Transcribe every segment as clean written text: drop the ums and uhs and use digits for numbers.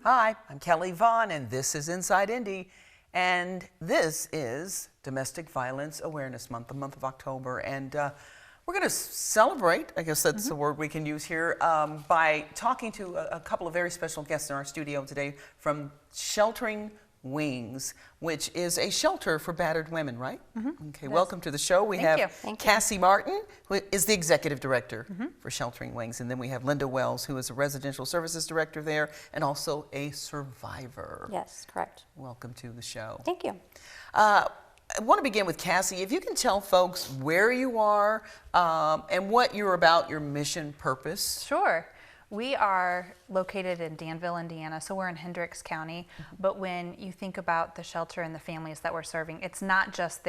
Hi, I'm Kelly Vaughn, and this is Inside Indy. And this is Domestic Violence Awareness Month, the month of October. And we're going to celebrate, I guess that's the word we can use here, by talking to a couple of very special guests in our studio today from Sheltering Wings, which is a shelter for battered women, right? Okay, welcome to the show. We have Cassie Martin, who is the executive director for Sheltering Wings, and then we have Linda Wells, who is a residential services director there and also a survivor. Yes, correct. Welcome to the show. Thank you. I want to begin with Cassie. If you can tell folks where you are and what you're about, your mission, purpose. Sure. We are located in Danville, Indiana, so we're in Hendricks County. But when you think about the shelter and the families that we're serving, it's not just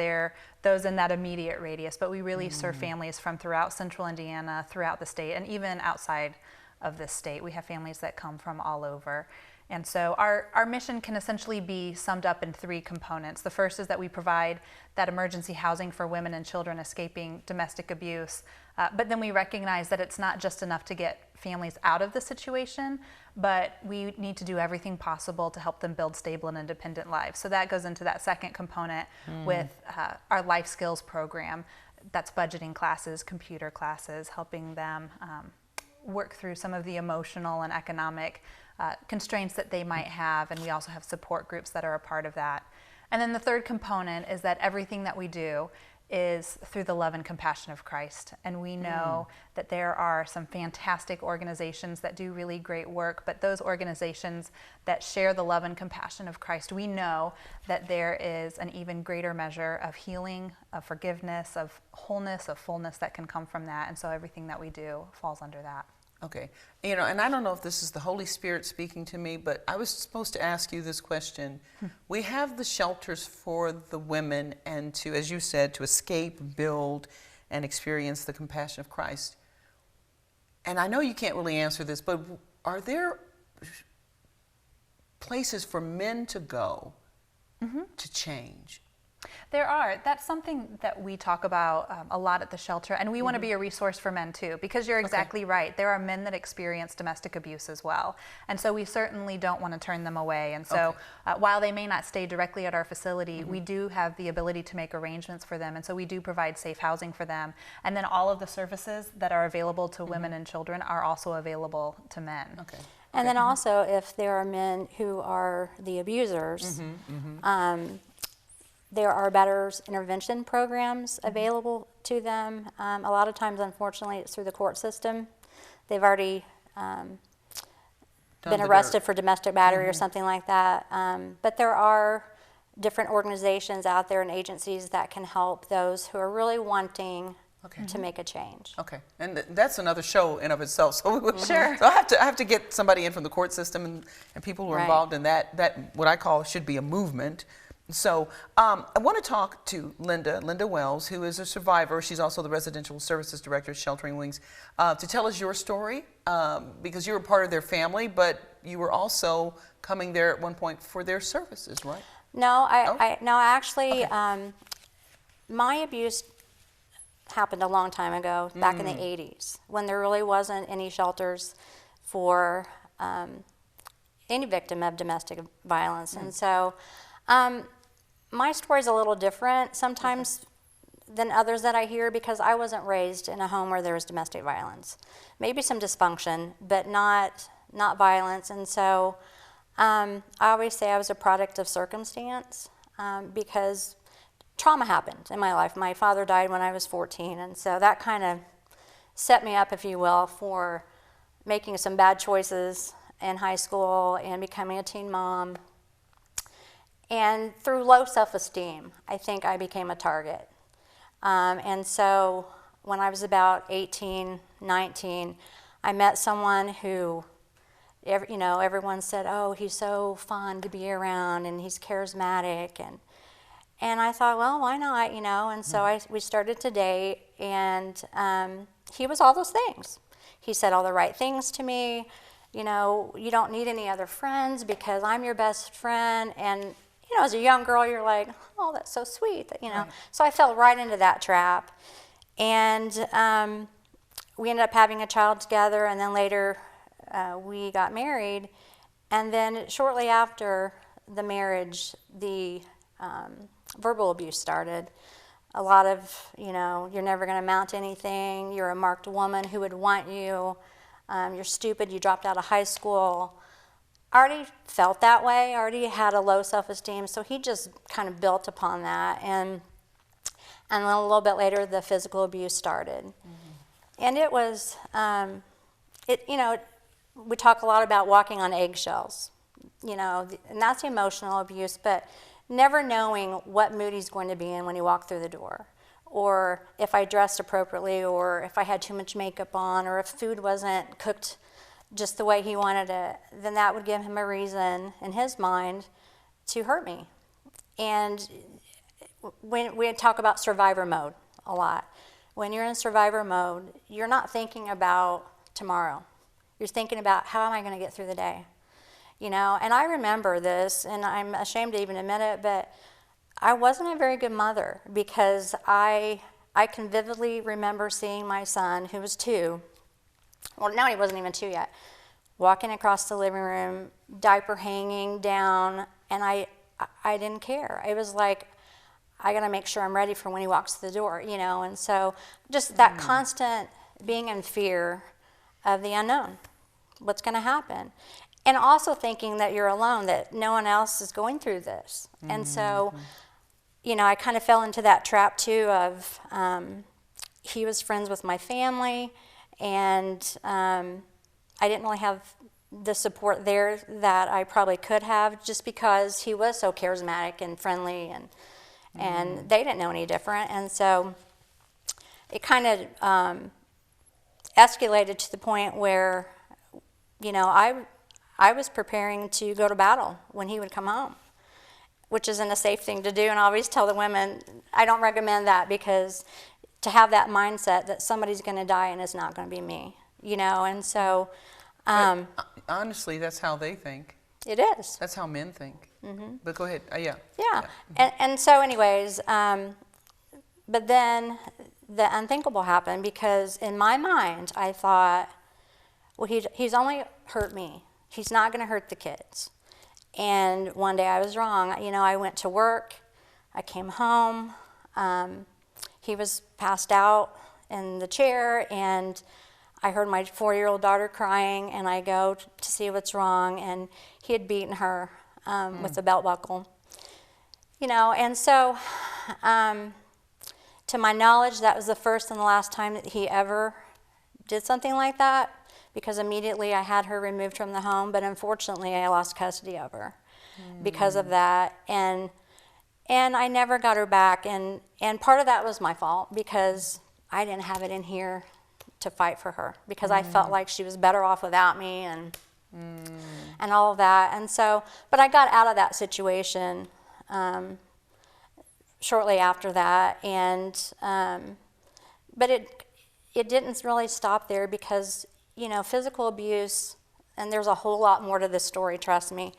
those in that immediate radius, but we really serve families from throughout central Indiana, throughout the state, and even outside of the state. We have families that come from all over. And so our mission can essentially be summed up in three components. The first is that we provide that emergency housing for women and children escaping domestic abuse. But then we recognize that it's not just enough to get families out of the situation, but we need to do everything possible to help them build stable and independent lives. So that goes into that second component with our life skills program. That's budgeting classes, computer classes, helping them work through some of the emotional and economic constraints that they might have, and we also have support groups that are a part of that. And then the third component is that everything that we do is through the love and compassion of Christ. And we know that there are some fantastic organizations that do really great work, but those organizations that share the love and compassion of Christ, we know that there is an even greater measure of healing, of forgiveness, of wholeness, of fullness that can come from that. And so everything that we do falls under that. Okay. You know, and I don't know if this is the Holy Spirit speaking to me, but I was supposed to ask you this question. We have the shelters for the women and to, as you said, to escape, build, and experience the compassion of Christ. And I know you can't really answer this, but are there places for men to go to change? There are. That's something that we talk about a lot at the shelter, and we want to be a resource for men too, because you're exactly right. There are men that experience domestic abuse as well, and so we certainly don't want to turn them away. And so while they may not stay directly at our facility, we do have the ability to make arrangements for them, and so we do provide safe housing for them. And then all of the services that are available to women and children are also available to men. Okay. And then also, if there are men who are the abusers, there are better intervention programs available to them. A lot of times, unfortunately, it's through the court system. They've already been arrested for domestic battery or something like that. But there are different organizations out there and agencies that can help those who are really wanting to make a change. Okay, and that's another show in of itself. So Sure. So I have to get somebody in from the court system and people who are involved in that what I call should be a movement. So I want to talk to Linda Wells, who is a survivor. She's also the residential services director at Sheltering Wings, to tell us your story, because you were part of their family, but you were also coming there at one point for their services, right? No, actually, my abuse happened a long time ago, back in the 80s, when there really wasn't any shelters for any victim of domestic violence. And so my story's a little different sometimes than others that I hear, because I wasn't raised in a home where there was domestic violence. Maybe some dysfunction, but not violence. And so I always say I was a product of circumstance, because trauma happened in my life. My father died when I was 14, and so that kind of set me up, if you will, for making some bad choices in high school and becoming a teen mom. And through low self-esteem, I think I became a target. And so when I was about 18, 19, I met someone who, everyone said, oh, he's so fun to be around and he's charismatic. And I thought, well, why not, And so we started to date, and he was all those things. He said all the right things to me. You don't need any other friends because I'm your best friend. And as a young girl, you're like, oh, that's so sweet, Right. So I fell right into that trap. And we ended up having a child together, and then later we got married. And then shortly after the marriage, the verbal abuse started. A lot of, you're never going to amount to anything. You're a marked woman. Who would want you? You're stupid. You dropped out of high school. I already felt that way. I already had a low self-esteem. So he just kind of built upon that. And then a little bit later, the physical abuse started. Mm-hmm. And it was, we talk a lot about walking on eggshells, and that's emotional abuse, but never knowing what mood he's going to be in when he walked through the door, or if I dressed appropriately, or if I had too much makeup on, or if food wasn't cooked just the way he wanted it, then that would give him a reason in his mind to hurt me. And when we talk about survivor mode a lot, when you're in survivor mode, you're not thinking about tomorrow. You're thinking about, how am I going to get through the day? And I remember this, and I'm ashamed to even admit it, but I wasn't a very good mother, because I can vividly remember seeing my son, who was 2, well, no, he wasn't even 2 yet, walking across the living room, diaper hanging down, and I didn't care. It was like, I got to make sure I'm ready for when he walks through the door, and so just that constant being in fear of the unknown, what's going to happen. And also thinking that you're alone, that no one else is going through this. Mm-hmm. And so, I kind of fell into that trap too of, he was friends with my family, and I didn't really have the support there that I probably could have, just because he was so charismatic and friendly, and they didn't know any different. And so it kind of escalated to the point where, I was preparing to go to battle when he would come home, which isn't a safe thing to do. And I always tell the women, I don't recommend that, because to have that mindset that somebody's going to die and it's not going to be me, and so. Honestly, that's how they think. It is. That's how men think. Mm-hmm. But go ahead. Yeah. Yeah. And so anyways, but then the unthinkable happened, because in my mind I thought, well, he's only hurt me. He's not going to hurt the kids. And one day I was wrong. I went to work. I came home. He was passed out in the chair, and I heard my 4-year-old daughter crying, and I go to see what's wrong, and he had beaten her with a belt buckle. And so to my knowledge, that was the first and the last time that he ever did something like that, because immediately I had her removed from the home, but unfortunately I lost custody of her because of that, and I never got her back, and part of that was my fault, because I didn't have it in here to fight for her, because I felt like she was better off without me, and all of that. And so, but I got out of that situation shortly after that, and but it didn't really stop there, because physical abuse, and there's a whole lot more to this story, trust me,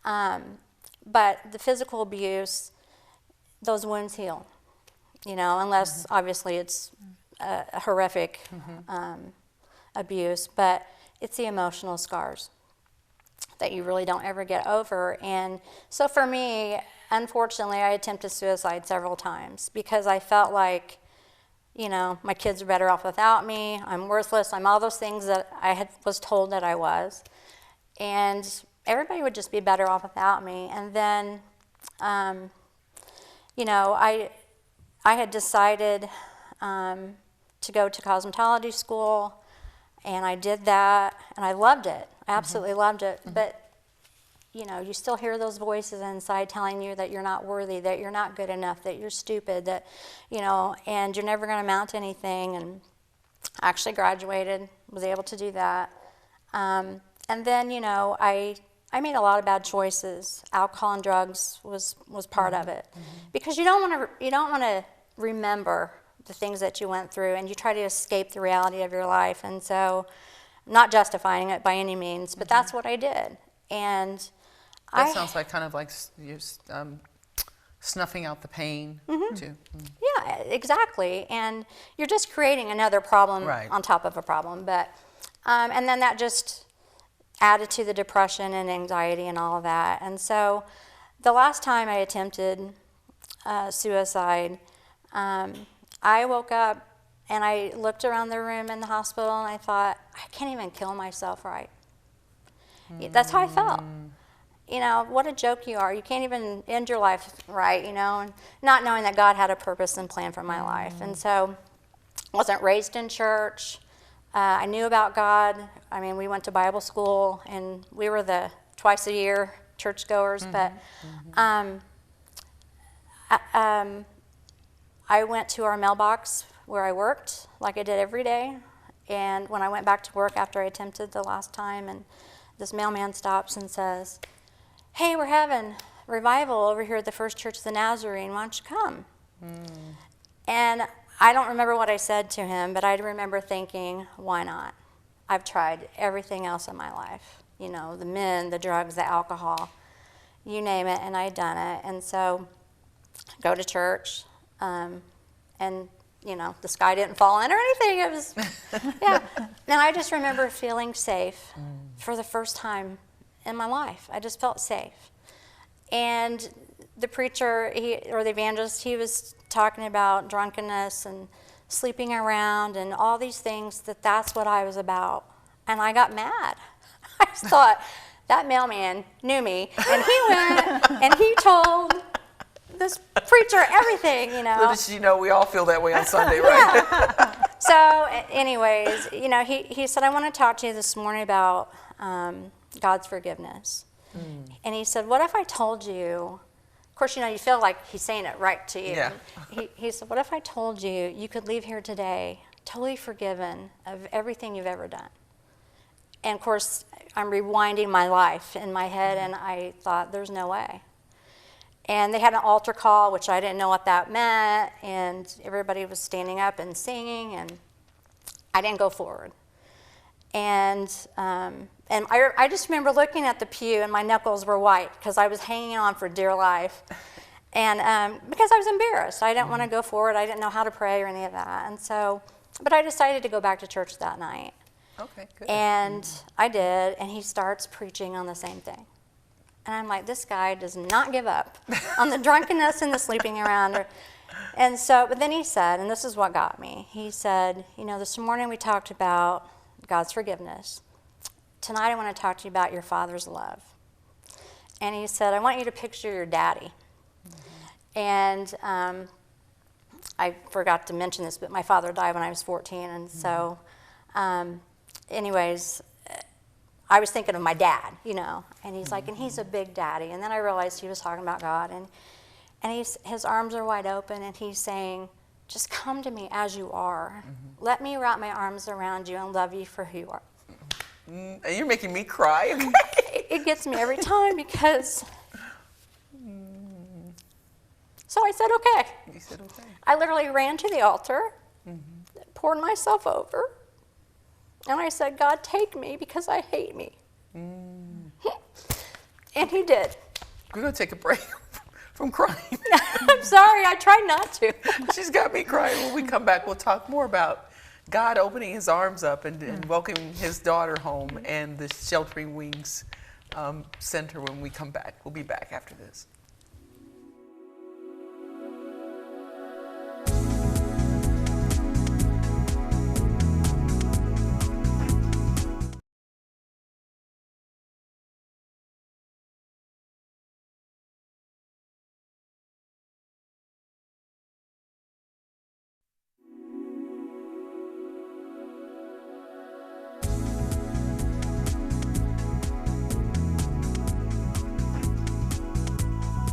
but the physical abuse, those wounds heal, unless obviously it's a horrific abuse, but it's the emotional scars that you really don't ever get over. And so for me, unfortunately, I attempted suicide several times, because I felt like, my kids are better off without me, I'm worthless, I'm all those things that I was told that I was, and everybody would just be better off without me. And then, I had decided to go to cosmetology school, and I did that, and I loved it. I absolutely loved it. But you still hear those voices inside telling you that you're not worthy, that you're not good enough, that you're stupid, that and you're never going to amount to anything. And I actually graduated, was able to do that, and then I made a lot of bad choices. Alcohol and drugs was part of it, because you don't want to remember the things that you went through, and you try to escape the reality of your life. And so, not justifying it by any means, but that's what I did. And that sounds like kind of like you snuffing out the pain too. Yeah, exactly. And you're just creating another problem on top of a problem. But and then that just added to the depression and anxiety and all of that. And so the last time I attempted suicide, I woke up and I looked around the room in the hospital and I thought, I can't even kill myself right. That's how I felt. You know, what a joke you are. You can't even end your life right, you know, and not knowing that God had a purpose and plan for my life. And so I wasn't raised in church. I knew about God. I mean, we went to Bible school, and we were the twice a year churchgoers. But I went to our mailbox where I worked, like I did every day. And when I went back to work after I attempted the last time, and this mailman stops and says, "Hey, we're having revival over here at the First Church of the Nazarene. Why don't you come?" And I don't remember what I said to him, but I remember thinking, why not? I've tried everything else in my life. You know, the men, the drugs, the alcohol, you name it, and I'd done it. And so go to church, and, you know, the sky didn't fall in or anything. It was, yeah. And I just remember feeling safe for the first time in my life. I just felt safe. And the preacher, or the evangelist, he was talking about drunkenness and sleeping around and all these things, that's what I was about. And I got mad. I just thought, that mailman knew me, and he went and he told this preacher everything, you know. Little did you know, we all feel that way on Sunday, right? Yeah. So anyways, you know, he said, I want to talk to you this morning about God's forgiveness. And he said, what if I told you, of course, you know, you feel like he's saying it right to you. Yeah. He said, what if I told you you could leave here today totally forgiven of everything you've ever done? And of course, I'm rewinding my life in my head, and I thought, there's no way. And they had an altar call, which I didn't know what that meant, and everybody was standing up and singing, and I didn't go forward. And I just remember looking at the pew, and my knuckles were white because I was hanging on for dear life. And because I was embarrassed. I didn't want to go forward. I didn't know how to pray or any of that. And so, but I decided to go back to church that night. Okay, good. And I did, and he starts preaching on the same thing. And I'm like, this guy does not give up on the drunkenness and the sleeping around. And so, but then he said, and this is what got me, he said, you know, this morning we talked about God's forgiveness. Tonight I want to talk to you about your Father's love. And he said, I want you to picture your daddy. And I forgot to mention this, but my father died when I was 14. And so, anyways, I was thinking of my dad, you know. And he's like, and he's a big daddy. And then I realized he was talking about God. And his arms are wide open, and he's saying, just come to me as you are. Let me wrap my arms around you and love you for who you are. You're making me cry. It gets me every time because... So I said, okay. You said okay. I literally ran to the altar, poured myself over, and I said, God, take me because I hate me. And he did. We're going to take a break from crying. I'm sorry, I tried not to. She's got me crying. When we come back, we'll talk more about God opening his arms up and welcoming his daughter home, and the Sheltering Wings Center when we come back. We'll be back after this.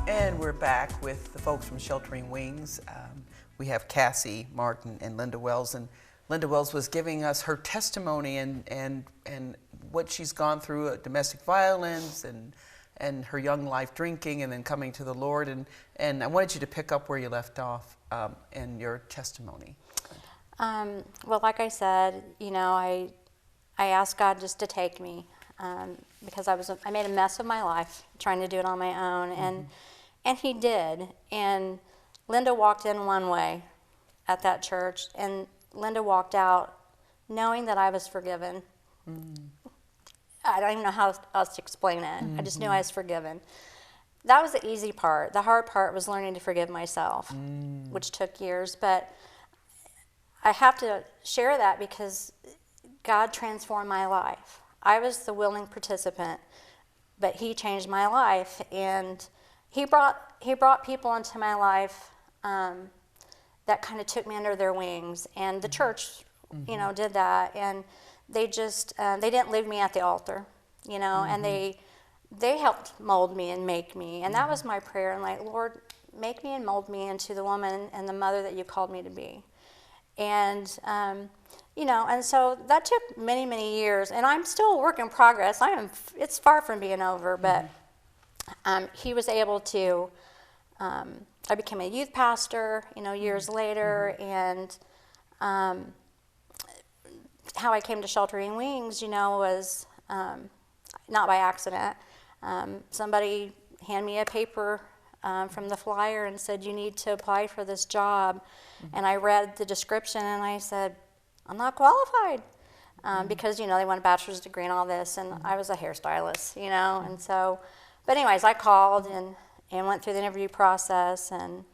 And we're back with the folks from Sheltering Wings. We have Cassie Martin and Linda Wells, and Linda Wells was giving us her testimony and what she's gone through, domestic violence and her young life drinking and then coming to the Lord. And I wanted you to pick up where you left off in your testimony. Well, like I said, you know, I asked God just to take me because I made a mess of my life trying to do it on my own, and he did. And Linda walked in one way at that church, and Linda walked out knowing that I was forgiven. I don't even know how else to explain it. I just knew I was forgiven. That was the easy part. The hard part was learning to forgive myself, which took years. But I have to share that because God transformed my life. I was the willing participant, but He changed my life, and He brought people into my life that kind of took me under their wings, and the church, did that, and they just they didn't leave me at the altar, and they helped mold me and make me, and that was my prayer. And like, Lord, make me and mold me into the woman and the mother that you called me to be. And and so that took many, many years, and I'm still a work in progress. It's far from being over, but He was able to. I became a youth pastor, years later, and how I came to Sheltering Wings, was not by accident. Somebody handed me a paper from the flyer and said, you need to apply for this job. And I read the description and I said, I'm not qualified. Because, they want a bachelor's degree and all this, and I was a hairstylist, and so, but anyways, I called and went through the interview process, and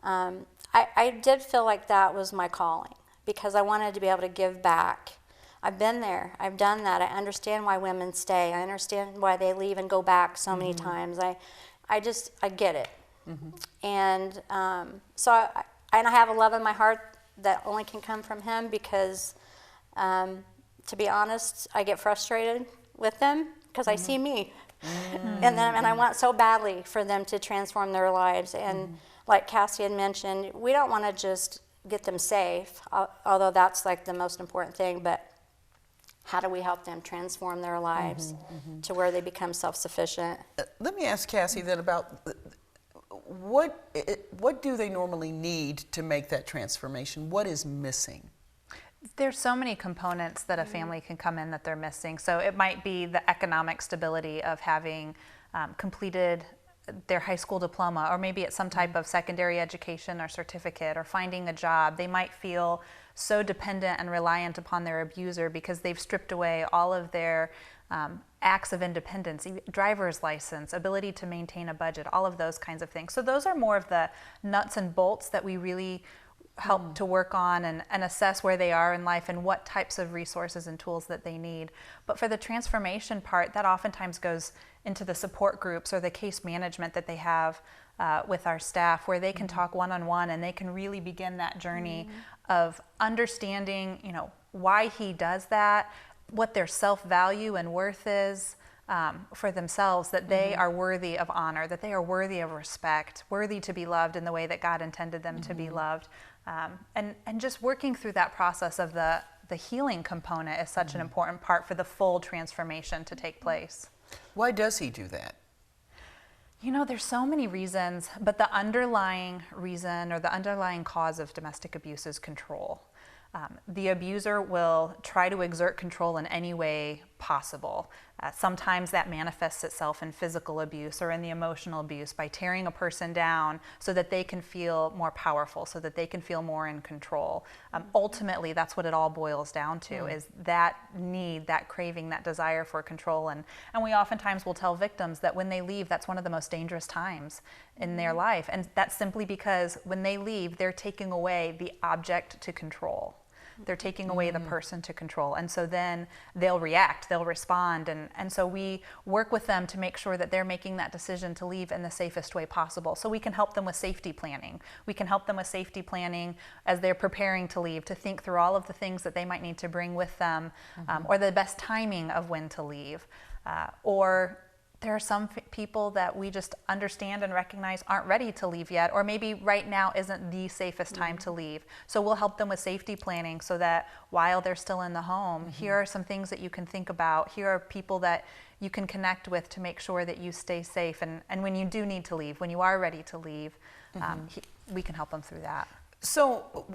I did feel like that was my calling, because I wanted to be able to give back. I've been there. I've done that. I understand why women stay. I understand why they leave and go back so many times. I get it. And so I have a love in my heart that only can come from Him, because to be honest, I get frustrated with them because I see me. And I want so badly for them to transform their lives. And like Cassie had mentioned, we don't want to just get them safe, although that's like the most important thing, but how do we help them transform their lives to where they become self-sufficient? Let me ask Cassie then about what do they normally need to make that transformation? What is missing? There's so many components that a family can come in that they're missing. So it might be the economic stability of having completed their high school diploma, or maybe it's some type of secondary education or certificate, or finding a job. They might feel so dependent and reliant upon their abuser because they've stripped away all of their acts of independence, driver's license, ability to maintain a budget, all of those kinds of things. So those are more of the nuts and bolts that we really help to work on and assess where they are in life and what types of resources and tools that they need. But for the transformation part, that oftentimes goes into the support groups or the case management that they have with our staff, where they can talk one-on-one and they can really begin that journey of understanding, why he does that, what their self-value and worth is for themselves, that they are worthy of honor, that they are worthy of respect, worthy to be loved in the way that God intended them to be loved. And just working through that process of the healing component is such an important part for the full transformation to take place. Why does He do that? There's so many reasons, but the underlying reason or the underlying cause of domestic abuse is control. The abuser will try to exert control in any way possible. Sometimes that manifests itself in physical abuse or in the emotional abuse by tearing a person down so that they can feel more powerful, so that they can feel more in control. Ultimately, that's what it all boils down to, is that need, that craving, that desire for control. And we oftentimes will tell victims that when they leave, that's one of the most dangerous times in their life. And that's simply because when they leave, they're taking away the object to control. They're taking away the person to control. And so then they'll react, they'll respond. And so we work with them to make sure that they're making that decision to leave in the safest way possible. So we can help them with safety planning. We can help them with safety planning as they're preparing to leave, to think through all of the things that they might need to bring with them, or the best timing of when to leave. Or there are some people that we just understand and recognize aren't ready to leave yet, or maybe right now isn't the safest time to leave. So we'll help them with safety planning so that while they're still in the home, here are some things that you can think about. Here are people that you can connect with to make sure that you stay safe. And when you do need to leave, when you are ready to leave, we can help them through that. So,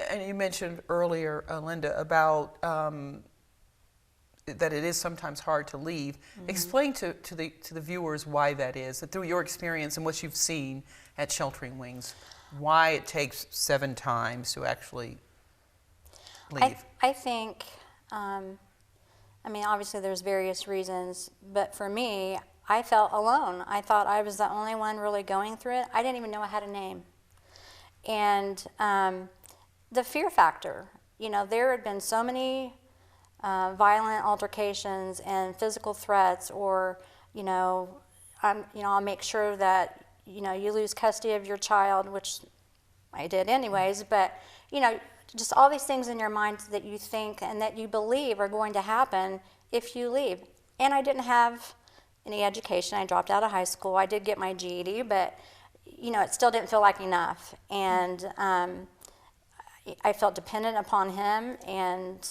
and you mentioned earlier, Linda, about that it is sometimes hard to leave. Explain to the viewers why that is, that through your experience and what you've seen at Sheltering Wings, why it takes 7 times to actually leave. I think I mean, obviously there's various reasons, but for me, I felt alone. I thought I was the only one really going through it. I didn't even know I had a name. And the fear factor, you know, there had been so many violent altercations and physical threats, or, you know, I'll make sure that, you know, you lose custody of your child, which I did anyways, but, you know, just all these things in your mind that you think and that you believe are going to happen if you leave. And I didn't have any education. I dropped out of high school. I did get my GED, but, you know, it still didn't feel like enough. And I felt dependent upon him, and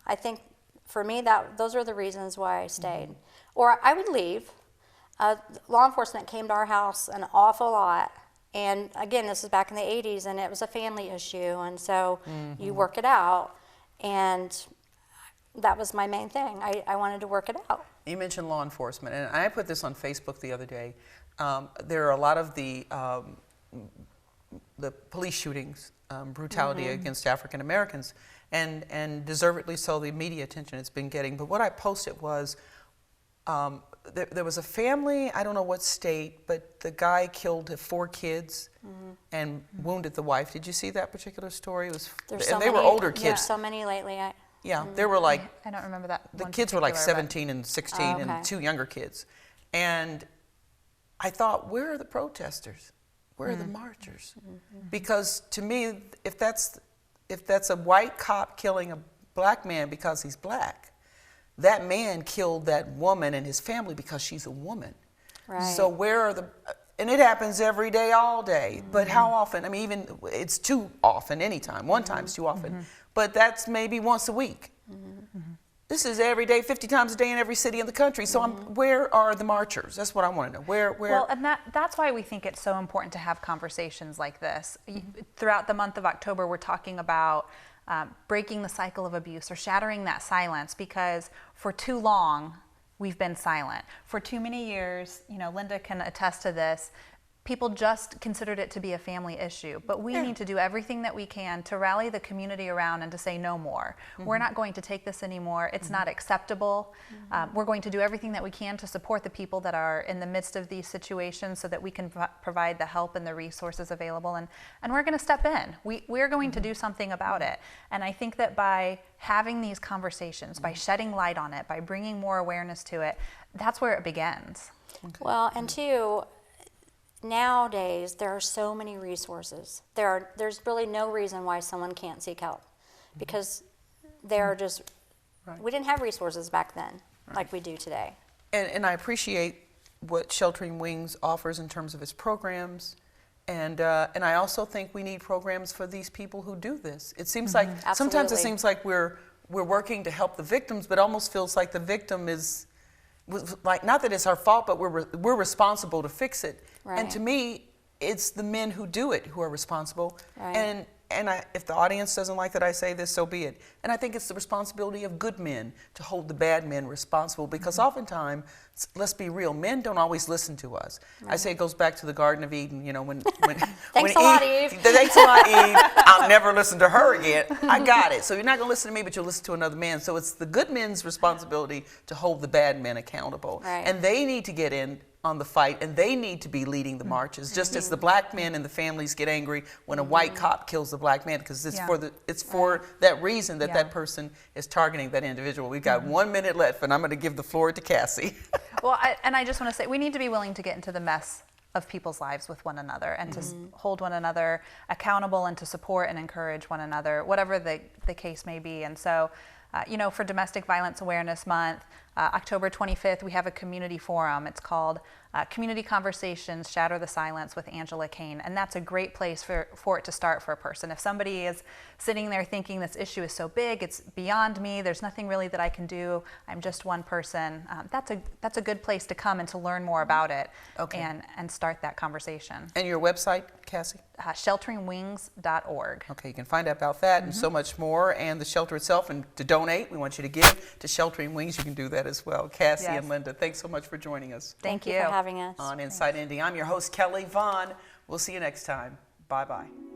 I think for me those are the reasons why I stayed. Or I would leave. Law enforcement came to our house an awful lot. And again, this is back in the 80s, and it was a family issue, and so you work it out, and that was my main thing. I wanted to work it out. You mentioned law enforcement, and I put this on Facebook the other day. There are a lot of the police shootings, brutality against African Americans, and deservedly so, the media attention it's been getting. But what I posted was, there was a family, I don't know what state, but the guy killed 4 kids and wounded the wife. Did you see that particular story? It was, and they were older kids. There's so many lately. They were like, I don't remember that. the kids were like 17 and 16 and 2 younger kids. And I thought, where are the protesters? Where are the marchers? Because to me, if that's a white cop killing a black man because he's black, that man killed that woman and his family because she's a woman. Right. So where are the, and it happens every day, all day, but how often? I mean, even, it's too often anytime. One time's too often, but that's maybe once a week. This is every day, 50 times a day in every city in the country. So where are the marchers? That's what I want to know. Where? Well, and that's why we think it's so important to have conversations like this. Throughout the month of October, we're talking about breaking the cycle of abuse or shattering that silence, because for too long we've been silent. For too many years, you know, Linda can attest to this, people just considered it to be a family issue. But we need to do everything that we can to rally the community around and to say no more. We're not going to take this anymore. It's not acceptable. We're going to do everything that we can to support the people that are in the midst of these situations so that we can provide the help and the resources available. And we're going to step in. We're going to do something about it. And I think that by having these conversations, by shedding light on it, by bringing more awareness to it, that's where it begins. Well, and two, nowadays there are so many resources. There's really no reason why someone can't seek help, because they are just, we didn't have resources back then like we do today. And I appreciate what Sheltering Wings offers in terms of its programs. And I also think we need programs for these people who do this. It seems like, sometimes it seems like we're working to help the victims, but almost feels like the victim is, like, not that it's our fault, but we're responsible to fix it. Right. And to me, it's the men who do it who are responsible. Right. And if the audience doesn't like that I say this, so be it. And I think it's the responsibility of good men to hold the bad men responsible, because oftentimes, let's be real, men don't always listen to us. I say it goes back to the Garden of Eden, you know, when Thanks a lot, Eve. Thanks a lot, Eve. I'll never listen to her again. I got it. So you're not going to listen to me, but you'll listen to another man. So it's the good men's responsibility to hold the bad men accountable. Right. And they need to get in on the fight, and they need to be leading the marches, just as the black men and the families get angry when a white cop kills the black man, because it's for that reason that that person is targeting that individual. We've got 1 minute left, and I'm going to give the floor to Cassie. Well, I just want to say, we need to be willing to get into the mess of people's lives with one another, and to hold one another accountable, and to support and encourage one another, whatever the case may be. And so, you know, for Domestic Violence Awareness Month, October 25th, we have a community forum. It's called Community Conversations, Shatter the Silence with Angela Kane. And that's a great place for it to start for a person. If somebody is sitting there thinking this issue is so big, it's beyond me, there's nothing really that I can do, I'm just one person, that's a good place to come and to learn more about it, and start that conversation. And your website, Cassie? Shelteringwings.org. Okay, you can find out about that and so much more, and the shelter itself. And to donate, we want you to give to Sheltering Wings. You can do that as well. Cassie and Linda, thanks so much for joining us. Thank you for having us. On Inside Indy, I'm your host, Kelly Vaughn. We'll see you next time. Bye-bye.